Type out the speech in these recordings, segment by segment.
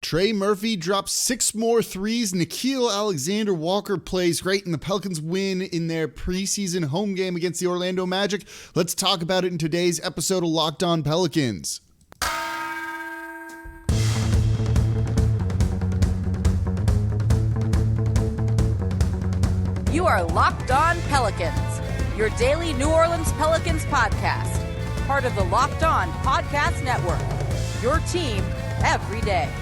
Trey Murphy drops 6 more threes. Nickeil Alexander-Walker plays great, and the Pelicans win in their preseason home game against the Orlando Magic. Let's talk about it in today's episode of Locked On Pelicans. You are Locked On Pelicans, your daily New Orleans Pelicans podcast. Part of the Locked On Podcast Network, your team every day.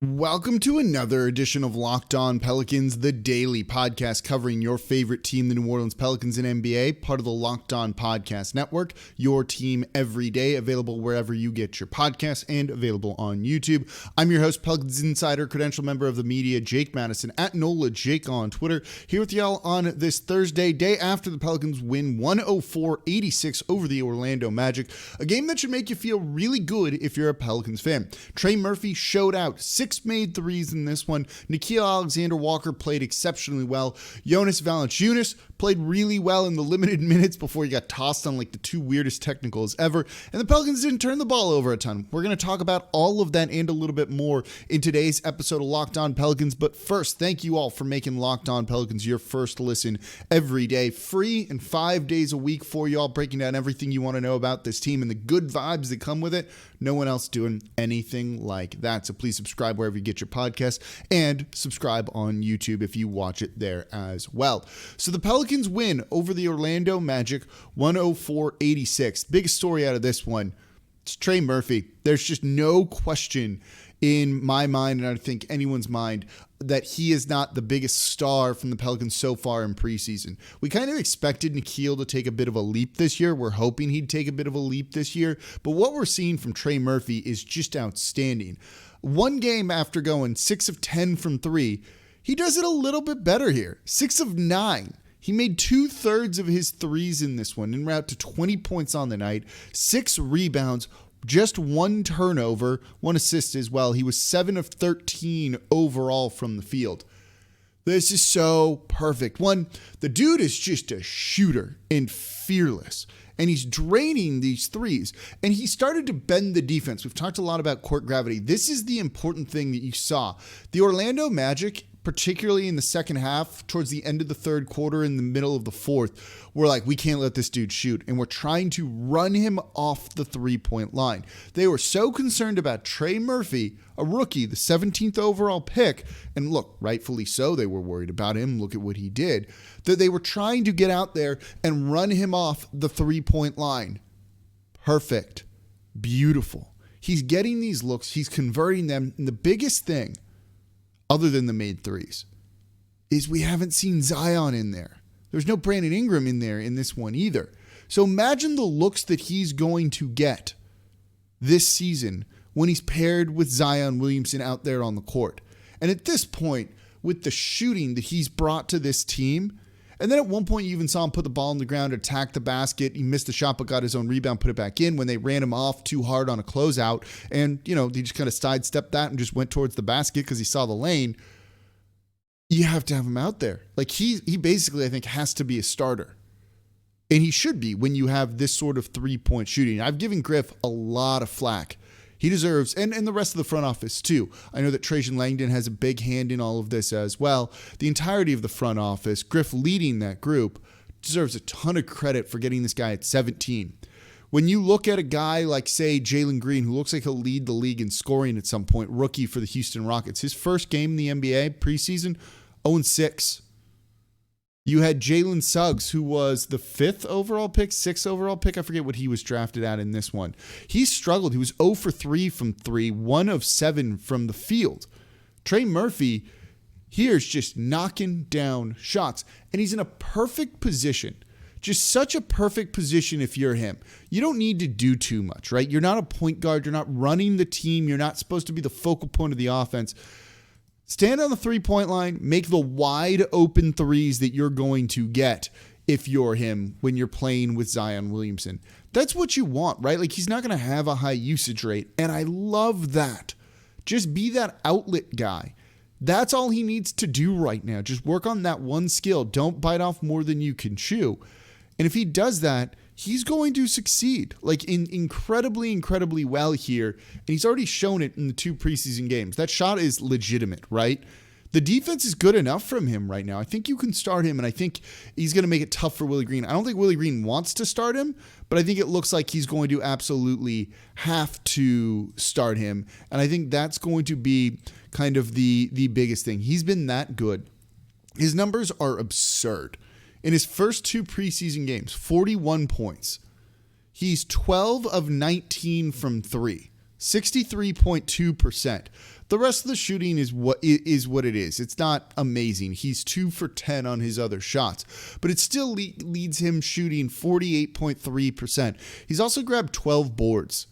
Welcome to another edition of Locked On Pelicans, the daily podcast covering your favorite team, the New Orleans Pelicans in NBA, part of the Locked On Podcast Network, your team every day, available wherever you get your podcasts and available on YouTube. I'm your host, Pelicans Insider, credential member of the media, Jake Madison, at NOLA Jake on Twitter, here with y'all on this Thursday, day after the Pelicans win 104-86 over the Orlando Magic, a game that should make you feel really good if you're a Pelicans fan. Trey Murphy showed out, 6 made threes in this one. Nickeil Alexander-Walker played exceptionally well. Jonas Valanciunas played really well in the limited minutes before he got tossed on like the 2 weirdest technicals ever. And the Pelicans didn't turn the ball over a ton. We're going to talk about all of that and a little bit more in today's episode of Locked On Pelicans. But first, thank you all for making Locked On Pelicans your first listen every day. Free and 5 days a week for y'all, breaking down everything you want to know about this team and the good vibes that come with it. No one else doing anything like that. So please subscribe wherever you get your podcast and subscribe on YouTube if you watch it there as well. So the Pelicans win over the Orlando Magic 104-86. Biggest story out of this one, it's Trey Murphy. There's just no question in my mind, and I think anyone's mind, that he is not the biggest star from the Pelicans so far in preseason. We kind of expected Nickeil to take a bit of a leap this year. We're hoping he'd take a bit of a leap this year. But what we're seeing from Trey Murphy is just outstanding. One game after going 6 of 10 from 3, he does it a little bit better here. 6 of 9. He made 2/3 of his threes in this one, en route to 20 points on the night, 6 rebounds, just 1 turnover, 1 assist as well. He was 7 of 13 overall from the field. This is so perfect. One, the dude is just a shooter and fearless, and he's draining these threes, and he started to bend the defense. We've talked a lot about court gravity. This is the important thing that you saw. The Orlando Magic, particularly in the second half, towards the end of the third quarter, in the middle of the fourth, we're like, we can't let this dude shoot. And we're trying to run him off the 3-point line. They were so concerned about Trey Murphy, a rookie, the 17th overall pick. And look, rightfully so, they were worried about him. Look at what he did. That they were trying to get out there and run him off the 3-point line. Perfect. Beautiful. He's getting these looks. He's converting them. And the biggest thing, other than the made threes, is we haven't seen Zion in there. There's no Brandon Ingram in there in this one either. So imagine the looks that he's going to get this season when he's paired with Zion Williamson out there on the court. And at this point, with the shooting that he's brought to this team, and then at one point you even saw him put the ball on the ground, attack the basket. He missed the shot but got his own rebound, put it back in when they ran him off too hard on a closeout. And, he just kind of sidestepped that and just went towards the basket because he saw the lane. You have to have him out there. Like he basically, I think, has to be a starter. And he should be when you have this sort of 3-point shooting. I've given Griff a lot of flack. He deserves, and the rest of the front office too. I know that Trajan Langdon has a big hand in all of this as well. The entirety of the front office, Griff leading that group, deserves a ton of credit for getting this guy at 17. When you look at a guy like, say, Jalen Green, who looks like he'll lead the league in scoring at some point, rookie for the Houston Rockets, his first game in the NBA preseason, 0-6. You had Jalen Suggs, who was the 5th overall pick, 6th overall pick. I forget what he was drafted at in this one. He struggled. He was 0 for 3 from 3, 1 of 7 from the field. Trey Murphy here's just knocking down shots, and he's in a perfect position. Just such a perfect position if you're him. You don't need to do too much, right? You're not a point guard. You're not running the team. You're not supposed to be the focal point of the offense. Stand on the 3-point line, make the wide open threes that you're going to get if you're him when you're playing with Zion Williamson. That's what you want, right? Like, he's not going to have a high usage rate, and I love that. Just be that outlet guy. That's all he needs to do right now. Just work on that one skill. Don't bite off more than you can chew. And if he does that, he's going to succeed like incredibly well here. And he's already shown it in the 2 preseason games. That shot is legitimate, right? The defense is good enough from him right now. I think you can start him, and I think he's going to make it tough for Willie Green. I don't think Willie Green wants to start him, but I think it looks like he's going to absolutely have to start him. And I think that's going to be kind of the biggest thing. He's been that good. His numbers are absurd. In his first 2 preseason games, 41 points. He's 12 of 19 from 3, 63.2%. The rest of the shooting is what it is. It's not amazing. He's 2 for 10 on his other shots, but it still leads him shooting 48.3%. He's also grabbed 12 boards.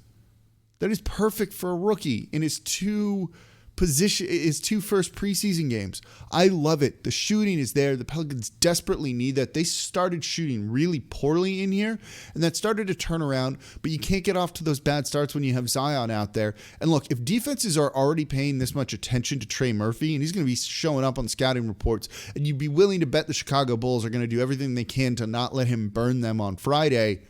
That is perfect for a rookie in his 2 first preseason games. I love it. The shooting is there. The Pelicans desperately need that. They started shooting really poorly in here, and that started to turn around, but you can't get off to those bad starts when you have Zion out there. And look, if defenses are already paying this much attention to Trey Murphy, and he's going to be showing up on scouting reports, and you'd be willing to bet the Chicago Bulls are going to do everything they can to not let him burn them on Friday,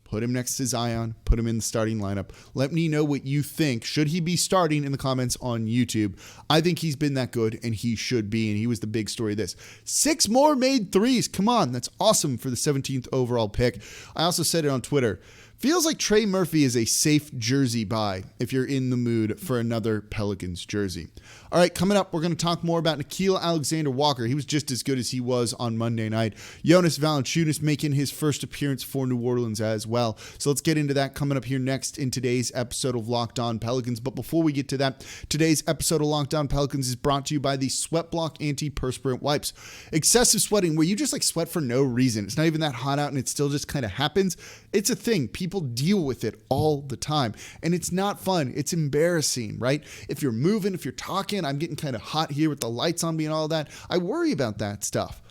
put him next to Zion, put him in the starting lineup. Let me know what you think. Should he be starting in the comments on YouTube? I think he's been that good, and he should be, and he was the big story of this. 6 more made threes. Come on, that's awesome for the 17th overall pick. I also said it on Twitter. Feels like Trey Murphy is a safe jersey buy if you're in the mood for another Pelicans jersey. All right, coming up, we're going to talk more about Nickeil Alexander-Walker. He was just as good as he was on Monday night. Jonas Valanciunas making his first appearance for New Orleans as well. So let's get into that coming up here next in today's episode of Locked On Pelicans. But before we get to that, today's episode of Locked On Pelicans is brought to you by the SweatBlock Antiperspirant Wipes. Excessive sweating, where you just like sweat for no reason. It's not even that hot out and it still just kind of happens. It's a thing. People deal with it all the time, and it's not fun. It's embarrassing, right? If you're moving, if you're talking, I'm getting kind of hot here with the lights on me and all that. I worry about that stuff.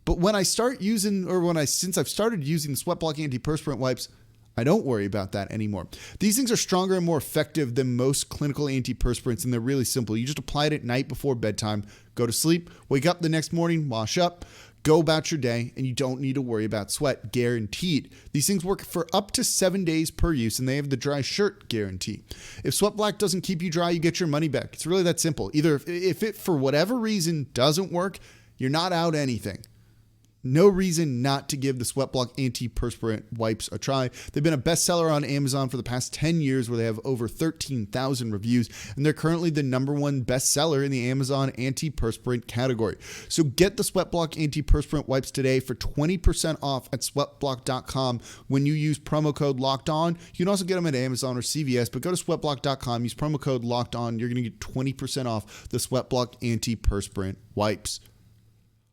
But when I start using, since I've started using the SweatBlock Antiperspirant Wipes, I don't worry about that anymore. These things are stronger and more effective than most clinical antiperspirants, and they're really simple. You just apply it at night before bedtime, go to sleep, wake up the next morning, wash up, go about your day, and you don't need to worry about sweat, guaranteed. These things work for up to 7 days per use, and they have the dry shirt guarantee. If SweatBlock doesn't keep you dry, you get your money back. It's really that simple. Either if it, for whatever reason, doesn't work, you're not out anything. No reason not to give the SweatBlock Antiperspirant Wipes a try. They've been a bestseller on Amazon for the past 10 years, where they have over 13,000 reviews, and they're currently the #1 bestseller in the Amazon antiperspirant category. So get the SweatBlock Antiperspirant Wipes today for 20% off at SweatBlock.com when you use promo code LOCKEDON. You can also get them at Amazon or CVS, but go to SweatBlock.com, use promo code LOCKEDON. You're going to get 20% off the SweatBlock Antiperspirant Wipes.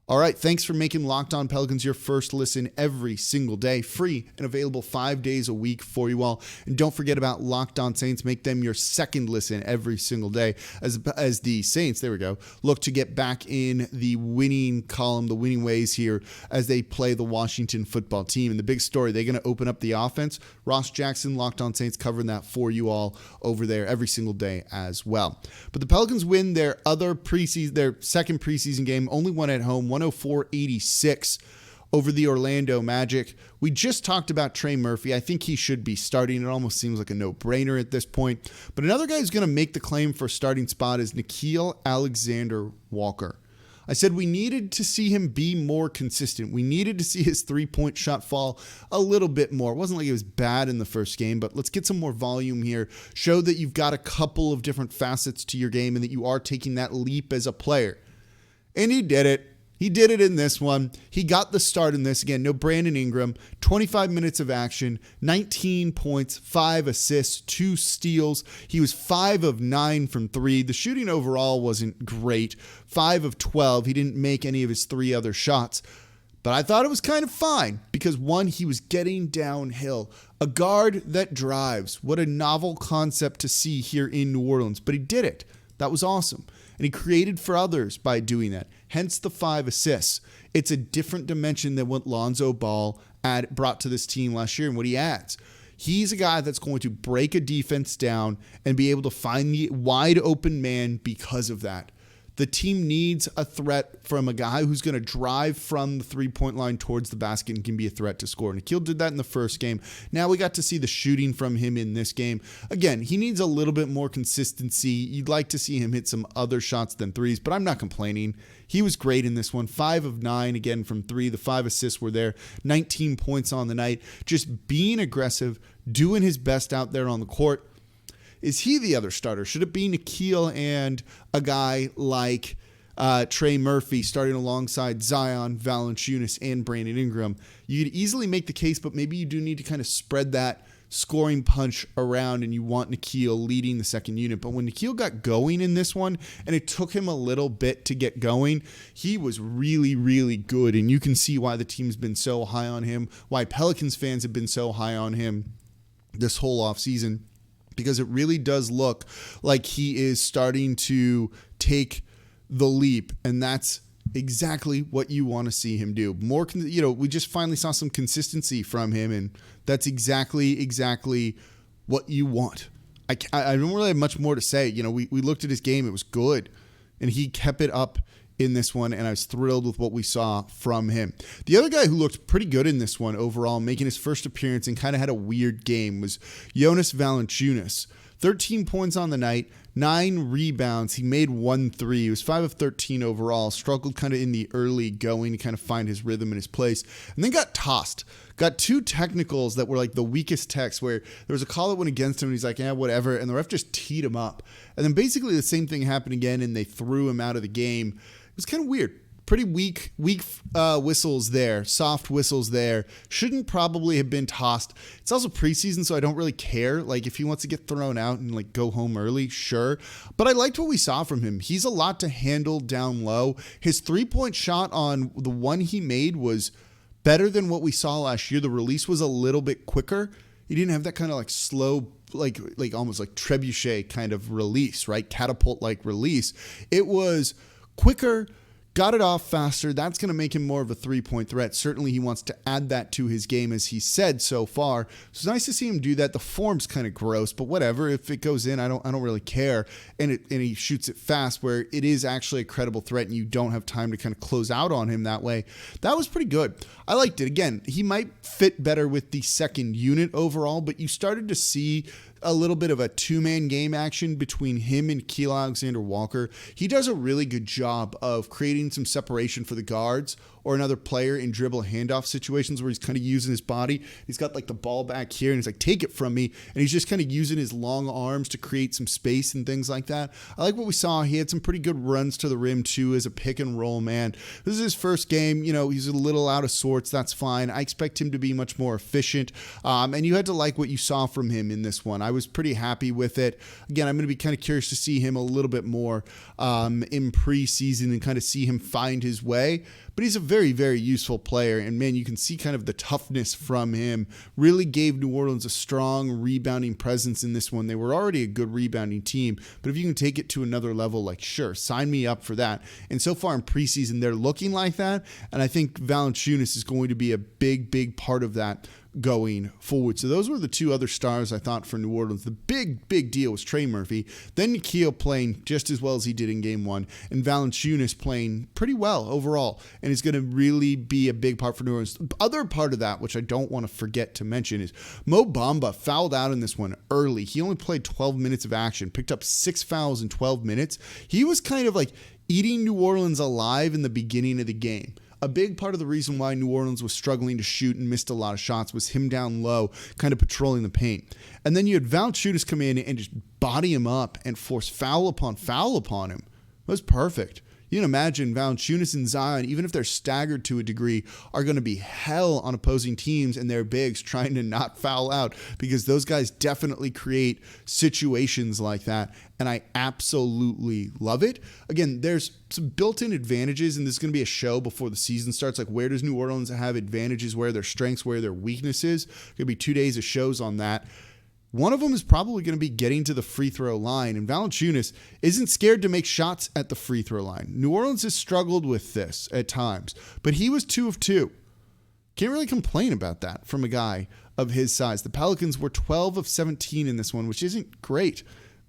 All right, thanks for making Locked On Pelicans your first listen every single day, free and available 5 days a week for you all. And don't forget about Locked On Saints. Make them your second listen every single day as the Saints, there we go, look to get back in the winning column, the winning ways here as they play the Washington football team. And the big story, they're going to open up the offense. Ross Jackson, Locked On Saints, covering that for you all over there every single day as well. But the Pelicans win their second preseason game, only one at home, 104-86 over the Orlando Magic. We just talked about Trey Murphy. I think he should be starting. It almost seems like a no-brainer at this point. But another guy who's going to make the claim for starting spot is Nickeil Alexander-Walker. I said we needed to see him be more consistent. We needed to see his three-point shot fall a little bit more. It wasn't like it was bad in the first game, but let's get some more volume here. Show that you've got a couple of different facets to your game and that you are taking that leap as a player. And he did it. He did it in this one. He got the start in this. Again, no Brandon Ingram. 25 minutes of action, 19 points, 5 assists, 2 steals. He was 5 of 9 from 3. The shooting overall wasn't great. 5 of 12. He didn't make any of his 3 other shots. But I thought it was kind of fine because, one, he was getting downhill. A guard that drives. What a novel concept to see here in New Orleans. But he did it. That was awesome. And he created for others by doing that. Hence the 5 assists. It's a different dimension than what Lonzo Ball brought to this team last year and what he adds. He's a guy that's going to break a defense down and be able to find the wide open man because of that. The team needs a threat from a guy who's going to drive from the three-point line towards the basket and can be a threat to score. Nickeil did that in the first game. Now we got to see the shooting from him in this game. Again, he needs a little bit more consistency. You'd like to see him hit some other shots than threes, but I'm not complaining. He was great in this one. 5 of 9 again from 3. The 5 assists were there. 19 points on the night. Just being aggressive, doing his best out there on the court. Is he the other starter? Should it be Nickeil and a guy like Trey Murphy starting alongside Zion, Valanciunas, and Brandon Ingram? You could easily make the case, but maybe you do need to kind of spread that scoring punch around, and you want Nickeil leading the second unit. But when Nickeil got going in this one, and it took him a little bit to get going, he was really, really good. And you can see why the team's been so high on him, why Pelicans fans have been so high on him this whole offseason. Because it really does look like he is starting to take the leap, and that's exactly what you want to see him do. More, we just finally saw some consistency from him, and that's exactly what you want. I don't really have much more to say. We looked at his game; it was good, and he kept it up in this one, and I was thrilled with what we saw from him. The other guy who looked pretty good in this one overall, making his first appearance and kind of had a weird game, was Jonas Valanciunas. 13 points on the night, 9 rebounds. He made 1 3. He was 5 of 13 overall, struggled kind of in the early going to kind of find his rhythm and his place, and then got tossed. Got 2 technicals that were like the weakest techs, where there was a call that went against him and he's like, yeah, whatever, and the ref just teed him up. And then basically the same thing happened again, and they threw him out of the game. It was kind of weird. Pretty weak whistles there, soft whistles there. Shouldn't probably have been tossed. It's also preseason, so I don't really care. Like, if he wants to get thrown out and like go home early, sure. But I liked what we saw from him. He's a lot to handle down low. His 3-point shot on the one he made was better than what we saw last year. The release was a little bit quicker. He didn't have that kind of like slow, like almost like trebuchet kind of release, right? Catapult-like release. It was quicker, got it off faster. That's going to make him more of a 3-point threat. Certainly he wants to add that to his game, as he said so far. So it's nice to see him do that. The form's kind of gross, but whatever. If it goes in, I don't really care. And he shoots it fast, where it is actually a credible threat and you don't have time to kind of close out on him that way. That was pretty good. I liked it. Again, he might fit better with the second unit overall, but you started to see a little bit of a 2-man game action between him and Nickeil Alexander-Walker. He does a really good job of creating some separation for the guards or another player in dribble handoff situations where he's kind of using his body. He's got like the ball back here and he's like, take it from me. And he's just kind of using his long arms to create some space and things like that. I like what we saw. He had some pretty good runs to the rim too as a pick and roll man. This is his first game. He's a little out of sorts. That's fine. I expect him to be much more efficient. And you had to like what you saw from him in this one. I was pretty happy with it. Again, I'm going to be kind of curious to see him a little bit more in preseason and kind of see him find his way. But he's a very, very useful player. And man, you can see kind of the toughness from him. Really gave New Orleans a strong rebounding presence in this one. They were already a good rebounding team. But if you can take it to another level, like, sure, sign me up for that. And so far in preseason, they're looking like that. And I think Valanciunas is going to be a big, big part of that going forward. So those were the 2 other stars I thought for New Orleans. The big deal was Trey Murphy, then Nickeil playing just as well as he did in game 1, and Valanciunas playing pretty well overall, and is going to really be a big part for New Orleans. The other part of that, which I don't want to forget to mention, is Mo Bamba fouled out in this one early. He only played 12 minutes of action, picked up 6 fouls in 12 minutes. He was kind of like eating New Orleans alive in the beginning of the game. A big part of the reason why New Orleans was struggling to shoot and missed a lot of shots was him down low, kind of patrolling the paint. And then you had Valanciunas come in and just body him up and force foul upon him. It was perfect. You can imagine Valanciunas and Zion, even if they're staggered to a degree, are going to be hell on opposing teams and their bigs trying to not foul out, because those guys definitely create situations like that. And I absolutely love it. Again, there's some built-in advantages, and this is going to be a show before the season starts. Like, where does New Orleans have advantages? Where are their strengths? Where are their weaknesses? Going to be 2 days of shows on that. One of them is probably going to be getting to the free throw line, and Valanciunas isn't scared to make shots at the free throw line. New Orleans has struggled with this at times, but he was 2 of 2. Can't really complain about that from a guy of his size. The Pelicans were 12 of 17 in this one, which isn't great,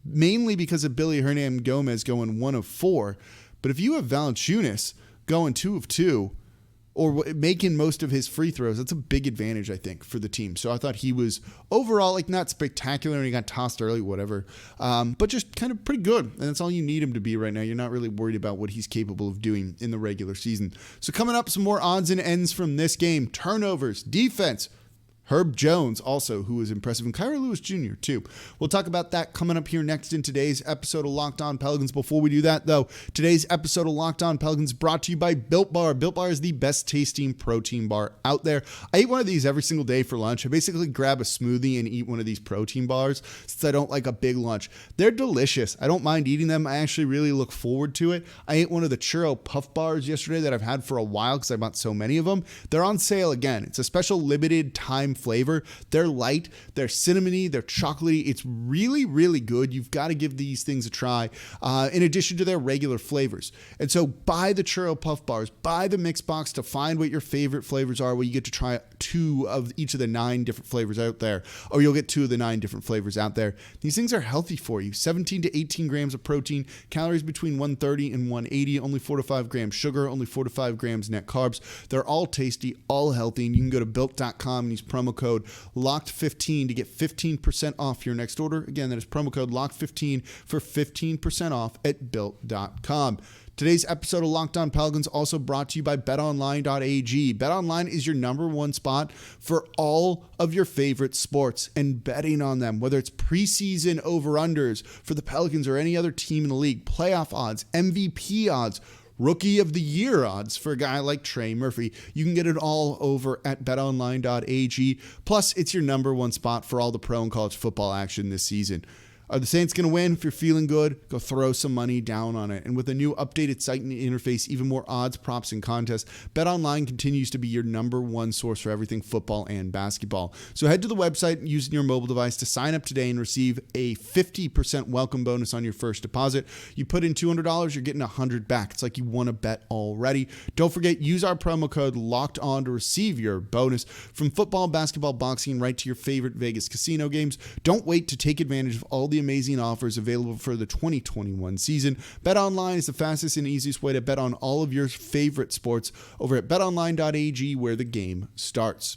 mainly because of Billy Hernangomez going 1 of 4. But if you have Valanciunas going 2 of 2 or making most of his free throws, that's a big advantage, I think, for the team. So I thought he was overall like not spectacular and he got tossed early, whatever, but just kind of pretty good. And that's all you need him to be right now. You're not really worried about what he's capable of doing in the regular season. So coming up, some more odds and ends from this game. Turnovers, defense, Herb Jones also, who was impressive, and Kyra Lewis Jr. too. We'll talk about that coming up here next in today's episode of Locked On Pelicans. Before we do that, though, today's episode of Locked On Pelicans brought to you by Built Bar. Built Bar is the best tasting protein bar out there. I eat one of these every single day for lunch. I basically grab a smoothie and eat one of these protein bars since I don't like a big lunch. They're delicious. I don't mind eating them. I actually really look forward to it. I ate one of the churro puff bars yesterday that I've had for a while because I bought so many of them. They're on sale again. It's a special limited time flavor. They're light, they're cinnamony, they're chocolatey. It's really, really good. You've got to give these things a try in addition to their regular flavors. And so buy the churro puff bars, buy the mix box to find what your favorite flavors are, where you get to try 2 of each of the 9 different flavors out there, or you'll get 2 of the 9 different flavors out there. These things are healthy for you. 17 to 18 grams of protein, calories between 130 and 180, only 4 to 5 grams sugar, only 4 to 5 grams net carbs. They're all tasty, all healthy, and you can go to built.com and use promo code LOCKED15 to get 15% off your next order. Again, that is promo code LOCKED15 for 15% off at built.com. Today's episode of Locked On Pelicans also brought to you by BetOnline.ag. BetOnline is your #1 spot for all of your favorite sports and betting on them, whether it's preseason over-unders for the Pelicans or any other team in the league, playoff odds, MVP odds, Rookie of the Year odds for a guy like Trey Murphy. You can get it all over at betonline.ag. Plus, it's your #1 spot for all the pro and college football action this season. Are the Saints going to win? If you're feeling good, go throw some money down on it. And with a new updated site and interface, even more odds, props, and contests, BetOnline continues to be your #1 source for everything football and basketball. So head to the website using your mobile device to sign up today and receive a 50% welcome bonus on your first deposit. You put in $200, you're getting $100 back. It's like you won a bet already. Don't forget, use our promo code LOCKEDON to receive your bonus. From football, basketball, boxing, right to your favorite Vegas casino games. Don't wait to take advantage of all the amazing offers available for the 2021 season. BetOnline is the fastest and easiest way to bet on all of your favorite sports over at betonline.ag, where the game starts.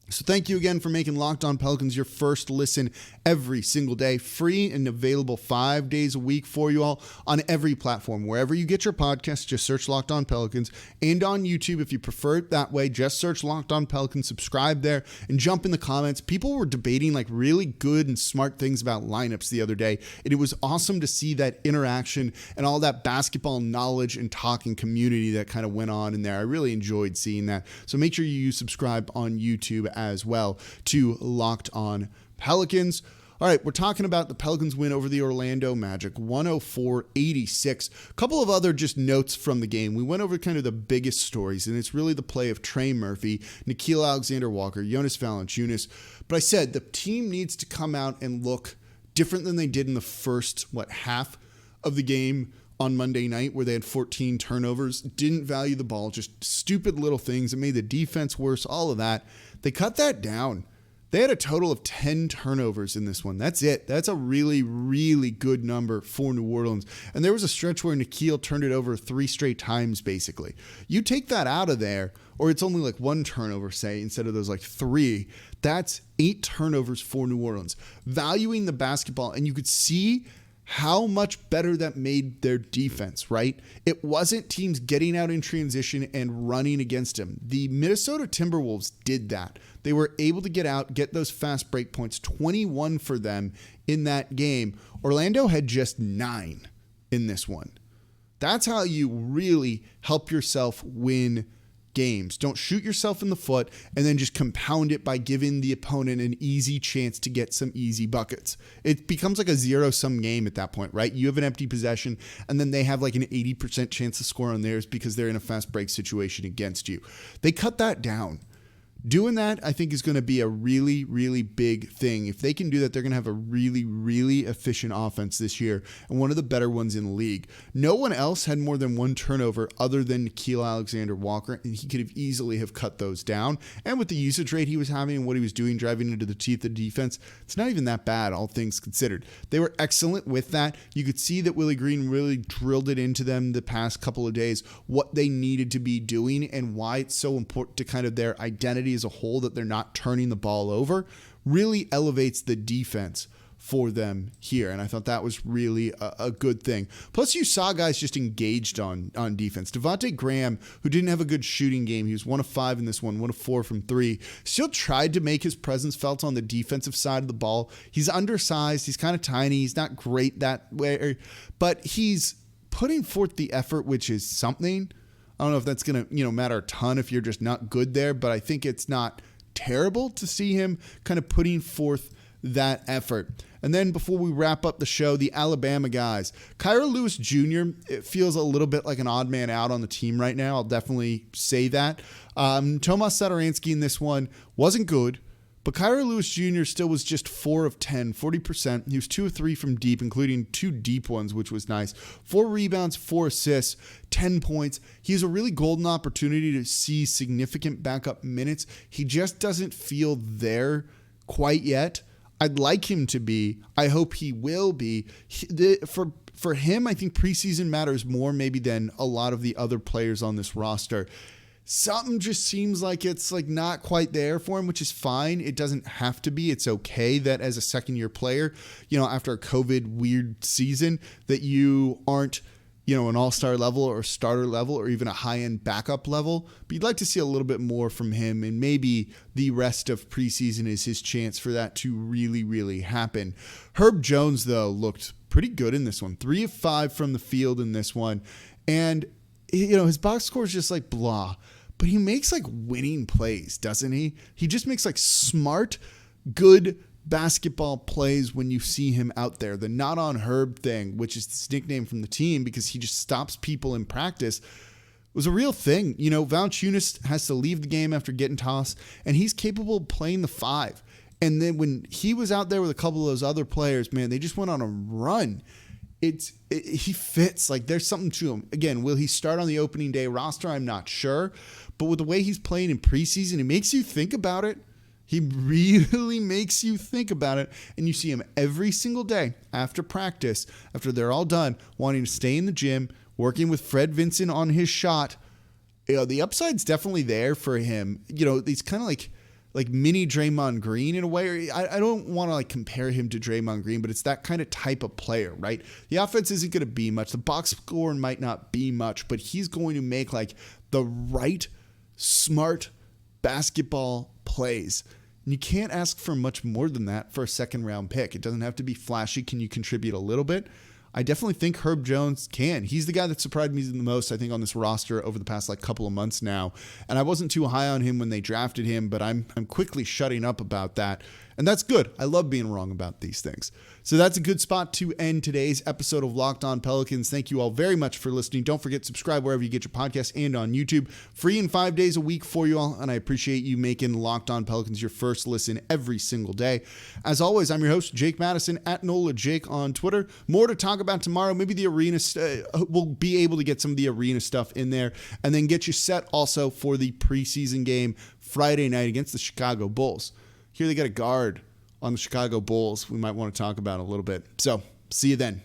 So thank you again for making Locked On Pelicans your first listen every single day, free and available 5 days a week for you all on every platform. Wherever you get your podcasts, just search Locked On Pelicans, and on YouTube if you prefer it that way, just search Locked On Pelicans, subscribe there, and jump in the comments. People were debating like really good and smart things about lineups the other day, and it was awesome to see that interaction and all that basketball knowledge and talking community that kind of went on in there. I really enjoyed seeing that. So make sure you subscribe on YouTube as well to Locked On Pelicans. All right, we're talking about the Pelicans win over the Orlando Magic, 104-86. A couple of other just notes from the game. We went over kind of the biggest stories, and it's really the play of Trey Murphy, Nickeil Alexander-Walker, Jonas Valanciunas. But I said the team needs to come out and look different than they did in the first, half of the game on Monday night, where they had 14 turnovers, didn't value the ball, just stupid little things that made the defense worse, all of that. They cut that down. They had a total of 10 turnovers in this one. That's it. That's a really, really good number for New Orleans. And there was a stretch where Nickeil turned it over 3 straight times, basically. You take that out of there, or it's only like 1 turnover, say, instead of those 3. That's 8 turnovers for New Orleans. Valuing the basketball, and you could see how much better that made their defense, right? It wasn't teams getting out in transition and running against them. The Minnesota Timberwolves did that. They were able to get out, get those fast break points, 21 for them in that game. Orlando had just 9 in this one. That's how you really help yourself win games. Don't shoot yourself in the foot and then just compound it by giving the opponent an easy chance to get some easy buckets. It becomes like a zero-sum game at that point, right? You have an empty possession and then they have like an 80% chance to score on theirs because they're in a fast break situation against you. They cut that down. Doing that, I think, is going to be a really, really big thing. If they can do that, they're going to have a really, really efficient offense this year and one of the better ones in the league. No one else had more than one turnover other than Nickeil Alexander-Walker, and he could have easily have cut those down. And with the usage rate he was having and what he was doing driving into the teeth of the defense, it's not even that bad, all things considered. They were excellent with that. You could see that Willie Green really drilled it into them the past couple of days, what they needed to be doing and why it's so important to kind of their identity as a whole that they're not turning the ball over, really elevates the defense for them here. And I thought that was really a good thing. Plus, you saw guys just engaged on defense. Devontae Graham, who didn't have a good shooting game, he was 1 of 5 in this one, 1 of 4 from 3, still tried to make his presence felt on the defensive side of the ball. He's undersized. He's kind of tiny. He's not great that way, but he's putting forth the effort, which is something. I don't know if that's going to, matter a ton if you're just not good there, but I think it's not terrible to see him kind of putting forth that effort. And then before we wrap up the show, the Alabama guys. Kira Lewis Jr., it feels a little bit like an odd man out on the team right now. I'll definitely say that. Tomas Satoransky in this one wasn't good, but Kira Lewis Jr. still was just 4 of 10, 40%. He was 2 of 3 from deep, including 2 deep ones, which was nice. 4 rebounds, 4 assists, 10 points. He has a really golden opportunity to see significant backup minutes. He just doesn't feel there quite yet. I'd like him to be. I hope he will be. For him, I think preseason matters more maybe than a lot of the other players on this roster. Something just seems like it's like not quite there for him, which is fine. It doesn't have to be. It's okay that as a second-year player, after a COVID weird season, that you aren't, an all-star level or starter level or even a high-end backup level. But you'd like to see a little bit more from him, and maybe the rest of preseason is his chance for that to really, really happen. Herb Jones, though, looked pretty good in this one. 3 of 5 from the field in this one. And, his box score is just like blah. But he makes like winning plays, doesn't he? He just makes like smart, good basketball plays when you see him out there. The not on Herb thing, which is his nickname from the team because he just stops people in practice, was a real thing. Valanciunas has to leave the game after getting tossed, and he's capable of playing the 5. And then when he was out there with a couple of those other players, man, they just went on a run. He fits. Like, there's something to him. Again, will he start on the opening day roster? I'm not sure. But with the way he's playing in preseason, it makes you think about it. He really makes you think about it. And you see him every single day after practice, after they're all done, wanting to stay in the gym, working with Fred Vincent on his shot. The upside's definitely there for him. He's kind of like mini Draymond Green in a way. I don't want to compare him to Draymond Green, but it's that kind of type of player, right? The offense isn't going to be much. The box score might not be much, but he's going to make the right, smart basketball plays. And you can't ask for much more than that for a second-round pick. It doesn't have to be flashy. Can you contribute a little bit? I definitely think Herb Jones can. He's the guy that surprised me the most, I think, on this roster over the past couple of months now. And I wasn't too high on him when they drafted him, but I'm quickly shutting up about that. And that's good. I love being wrong about these things. So that's a good spot to end today's episode of Locked On Pelicans. Thank you all very much for listening. Don't forget to subscribe wherever you get your podcasts and on YouTube. Free and 5 days a week for you all. And I appreciate you making Locked On Pelicans your first listen every single day. As always, I'm your host, Jake Madison, at NOLA Jake on Twitter. More to talk about tomorrow. Maybe the arena, we'll be able to get some of the arena stuff in there and then get you set also for the preseason game Friday night against the Chicago Bulls. Here they got a guard on the Chicago Bulls we might want to talk about a little bit. So, see you then.